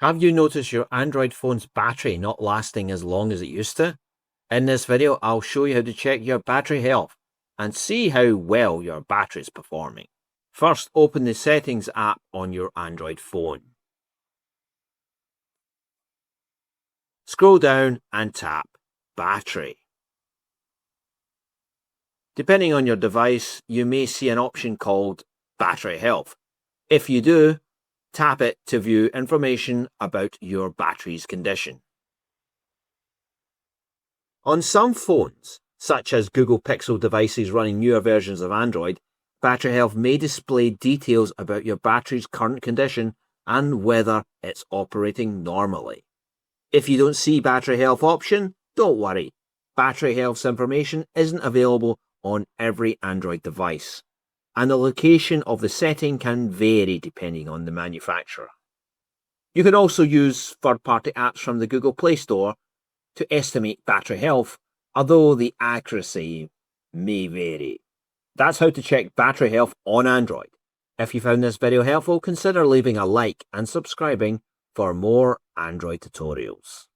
Have you noticed your Android phone's battery not lasting as long as it used to? In this video, I'll show you how to check your battery health and see how well your battery is performing. First, open the Settings app on your Android phone. Scroll down and tap Battery. Depending on your device, you may see an option called Battery Health. If you do, tap it to view information about your battery's condition. On some phones, such as Google Pixel devices running newer versions of Android, Battery Health may display details about your battery's current condition and whether it's operating normally. If you don't see Battery Health option, don't worry. Battery Health's information isn't available on every Android device, and the location of the setting can vary depending on the manufacturer. You can also use third-party apps from the Google Play Store to estimate battery health, although the accuracy may vary. That's how to check battery health on Android. If you found this video helpful, consider leaving a like and subscribing for more Android tutorials.